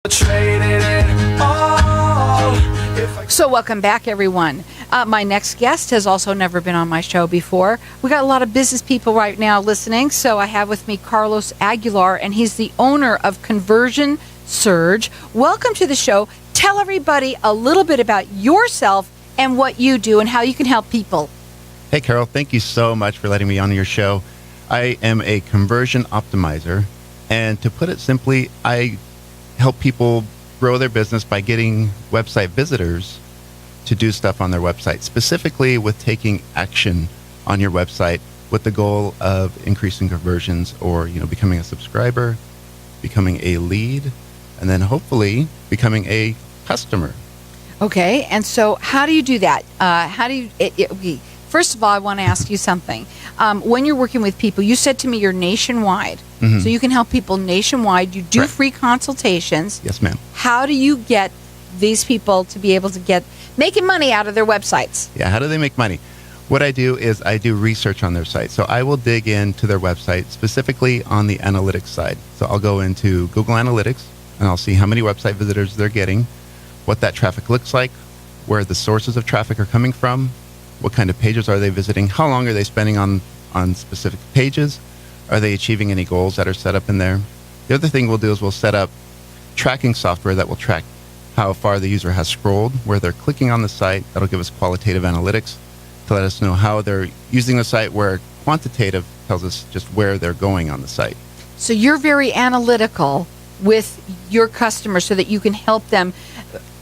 So welcome back, everyone. My next guest has also never been on my show before. We got a lot of business people right now listening, so I have with me Carlos Aguilar, and he's the owner of Conversion Surge. Welcome to the show. Tell everybody a little bit about yourself and what you do and how you can help people. Hey, Carol, thank you so much for letting me on your show. I am a conversion optimizer, and to put it simply, I help people grow their business by getting website visitors to do stuff on their website, specifically with taking action on your website with the goal of increasing conversions or, becoming a subscriber, becoming a lead, and then hopefully becoming a customer. Okay, and so how do you do that? First of all, I want to ask you something. When you're working with people, you said to me you're nationwide. Mm-hmm. So you can help people nationwide. You do free consultations. Yes, ma'am. How do you get these people to be able to get making money out of their websites? Yeah, how do they make money? What I do is I do research on their site. So I will dig into their website, specifically on the analytics side. So I'll go into Google Analytics, and I'll see how many website visitors they're getting, what that traffic looks like, where the sources of traffic are coming from, what kind of pages are they visiting, how long are they spending on specific pages, are they achieving any goals that are set up in there. The other thing we'll do is we'll set up tracking software that will track how far the user has scrolled, where they're clicking on the site. That'll give us qualitative analytics to let us know how they're using the site, where quantitative tells us just where they're going on the site. So you're very analytical with your customers so that you can help them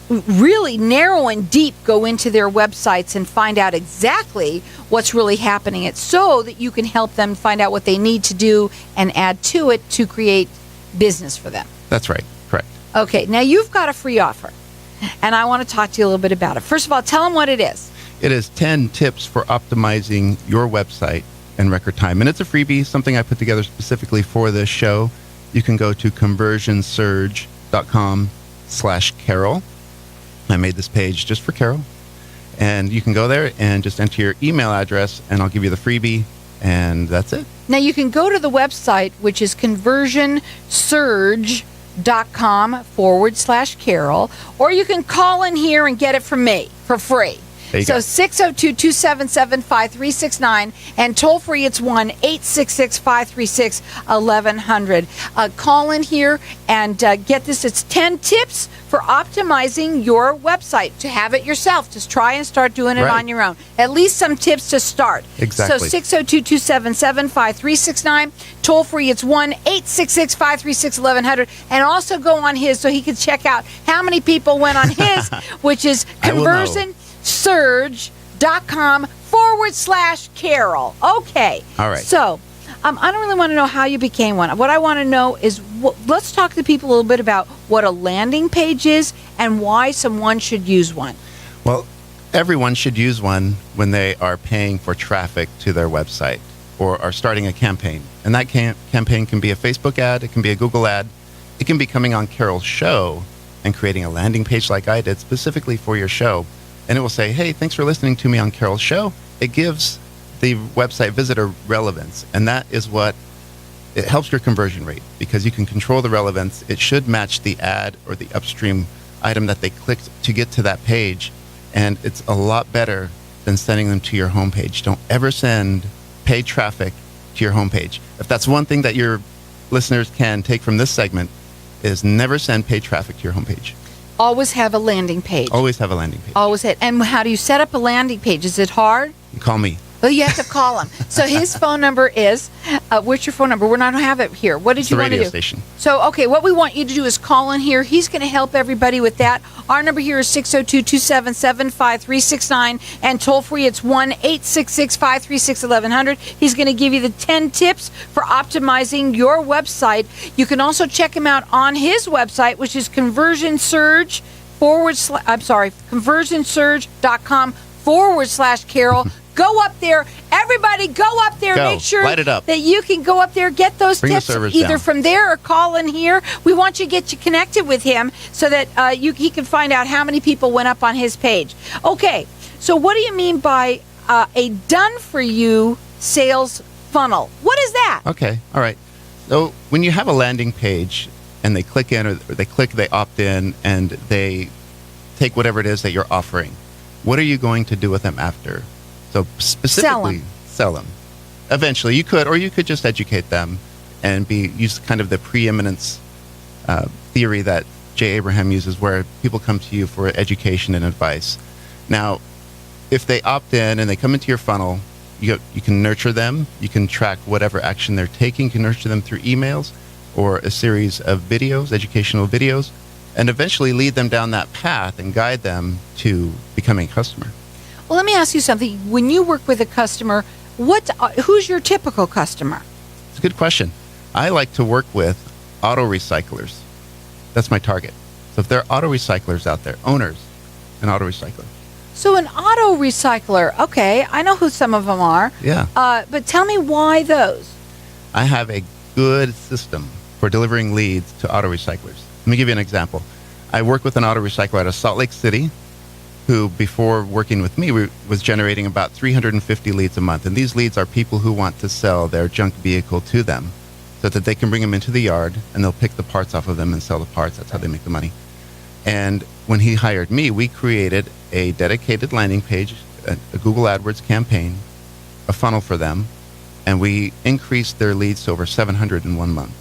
really narrow and deep go into their websites and find out exactly what's really happening. It's so that you can help them find out what they need to do and add to it to create business for them. That's right. Correct. Okay, now you've got a free offer, and I want to talk to you a little bit about it. First of all, tell them what it is. It is 10 tips for optimizing your website in record time. And it's a freebie, something I put together specifically for this show. You can go to conversionsurge.com/Carol. I made this page just for Carol. And you can go there and just enter your email address, and I'll give you the freebie, and that's it. Now, you can go to the website, which is conversionsurge.com/Carol, or you can call in here and get it from me for free. So 602-277-5369, and toll free it's 1-866-536-1100. Call in here and get this. It's 10 tips for optimizing your website to have it yourself. Just try and start doing it on your own. At least some tips to start. Exactly. So 602-277-5369. Toll free it's 1-866-536-1100. And also go on his so he can check out how many people went on his, which is conversionsurge.com/Carol. Okay. All right. So I don't really want to know how you became one. What I want to know is, let's talk to people a little bit about what a landing page is and why someone should use one. Well, everyone should use one when they are paying for traffic to their website or are starting a campaign. And that campaign can be a Facebook ad, it can be a Google ad, it can be coming on Carol's show and creating a landing page like I did specifically for your show. And it will say, hey, thanks for listening to me on Carol's show. It gives the website visitor relevance, and that is what it helps your conversion rate, because you can control the relevance. It should match the ad or the upstream item that they clicked to get to that page, and it's a lot better than sending them to your homepage. Don't ever send paid traffic to your homepage. If that's one thing that your listeners can take from this segment, is never send paid traffic to your homepage. Always have a landing page. Always have a landing page. Always have. And how do you set up a landing page? Is it hard? Call me. Oh, you have to call him. So his phone number is, what's your phone number? We're not going to have it here. What did you want to do? The radio station. So, okay, what we want you to do is call in here. He's going to help everybody with that. Our number here is 602-277-5369, and toll free it's 1-866-536-1100. He's going to give you the 10 tips for optimizing your website. You can also check him out on his website, which is conversionsurge.com/Carol. Go up there. Everybody go up there. Make sure light it up. that you can go up there, get those tips either down from there or call in here. We want you to get you connected with him so that he can find out how many people went up on his page. Okay, so what do you mean by a done-for-you sales funnel? What is that? Okay, all right. So when you have a landing page, and they click in, or they opt in, and they take whatever it is that you're offering. What are you going to do with them after? So specifically, sell them. Eventually, you could just educate them and use kind of the preeminence theory that Jay Abraham uses, where people come to you for education and advice. Now, if they opt in and they come into your funnel, you can nurture them. You can track whatever action they're taking. You can nurture them through emails or a series of videos, educational videos, and eventually lead them down that path and guide them to becoming a customer. Well, let me ask you something. When you work with a customer, who's your typical customer? It's a good question. I like to work with auto recyclers. That's my target. So if there are auto recyclers out there, owners, an auto recycler. So an auto recycler, okay, I know who some of them are. Yeah. But tell me why those? I have a good system for delivering leads to auto recyclers. Let me give you an example. I work with an auto recycler out of Salt Lake City who, before working with me, was generating about 350 leads a month. And these leads are people who want to sell their junk vehicle to them so that they can bring them into the yard and they'll pick the parts off of them and sell the parts. That's how they make the money. And when he hired me, we created a dedicated landing page, a Google AdWords campaign, a funnel for them, and we increased their leads to over 700 in 1 month.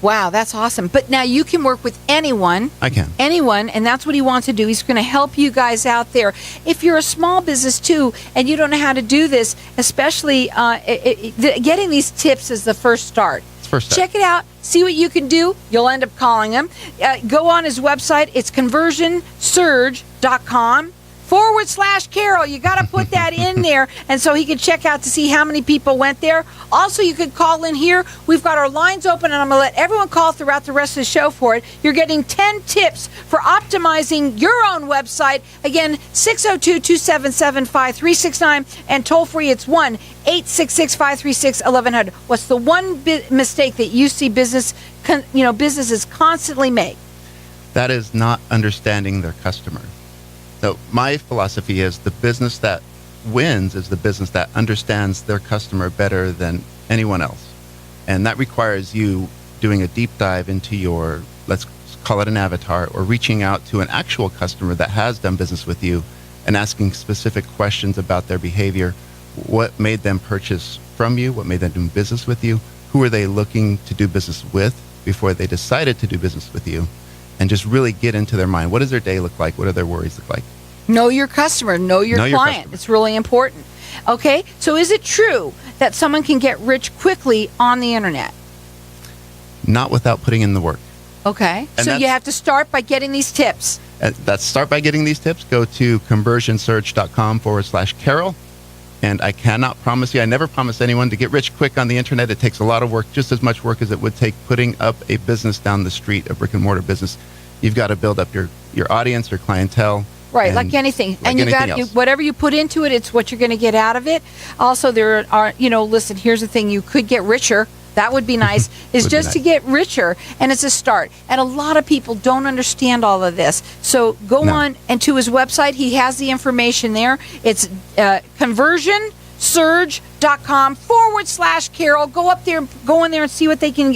Wow, that's awesome. But now you can work with anyone. I can. Anyone, and that's what he wants to do. He's going to help you guys out there. If you're a small business too, and you don't know how to do this, especially getting these tips is the first start. First step. Check it out. See what you can do. You'll end up calling him. Go on his website. It's conversionsurge.com/Carol. You got to put that in there, and so he can check out to see how many people went there. Also, you could call in here. We've got our lines open, and I'm going to let everyone call throughout the rest of the show for it. You're getting 10 tips for optimizing your own website. Again, 602-277-5369, and toll free, it's 1-866-536-1100. What's the one mistake that you see businesses constantly make? That is not understanding their customer. So my philosophy is the business that wins is the business that understands their customer better than anyone else. And that requires you doing a deep dive into your, let's call it an avatar, or reaching out to an actual customer that has done business with you and asking specific questions about their behavior. What made them purchase from you? What made them do business with you? Who are they looking to do business with before they decided to do business with you? And just really get into their mind. What does their day look like? What do their worries look like? Know your customer. Know your client. It's really important. Okay, so is it true that someone can get rich quickly on the internet? Not without putting in the work. Okay, so you have to start by getting these tips. That's start by getting these tips. Go to conversionsurge.com/Carol. And I cannot promise you, I never promise anyone to get rich quick on the internet. It takes a lot of work, just as much work as it would take putting up a business down the street, a brick and mortar business. You've got to build up your audience, your clientele. Right, like anything. Like and whatever you put into it, it's what you're going to get out of it. Also, there are, listen, here's the thing, you could get richer. That would be nice, is just to get richer, and it's a start. And a lot of people don't understand all of this. So go on and to his website. He has the information there. It's conversionsurge.com/Carol. Go up there, go in there and see what he can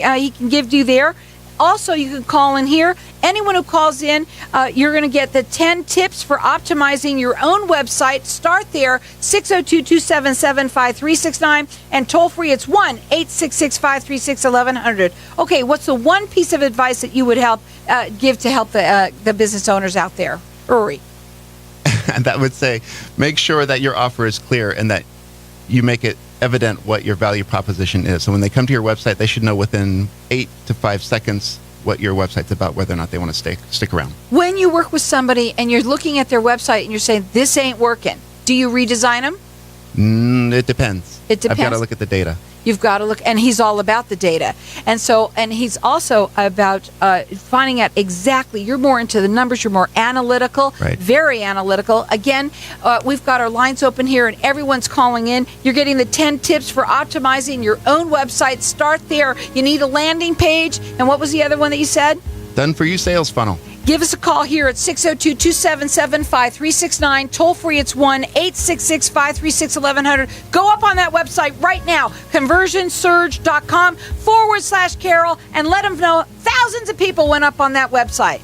give you there. Also, you can call in here. Anyone who calls in, you're going to get the 10 tips for optimizing your own website. Start there, 602-277-5369, and toll free, it's 1-866-536-1100. Okay, what's the one piece of advice that you would give to help the business owners out there? Uri. And that would say, make sure that your offer is clear and that you make it evident what your value proposition is. So when they come to your website, they should know within 8 to 5 seconds what your website's about, whether or not they want to stick around. When you work with somebody and you're looking at their website and you're saying, this ain't working, do you redesign them? It depends. It depends. I've got to look at the data. You've got to look, and he's all about the data. And he's also about finding out exactly, you're more into the numbers, you're more analytical, right. Very analytical. Again, we've got our lines open here, and everyone's calling in. You're getting the 10 tips for optimizing your own website. Start there. You need a landing page. And what was the other one that you said? Done for you sales funnel. Give us a call here at 602-277-5369. Toll free, it's 1-866-536-1100. Go up on that website right now, conversionsurge.com/Carol, and let them know thousands of people went up on that website.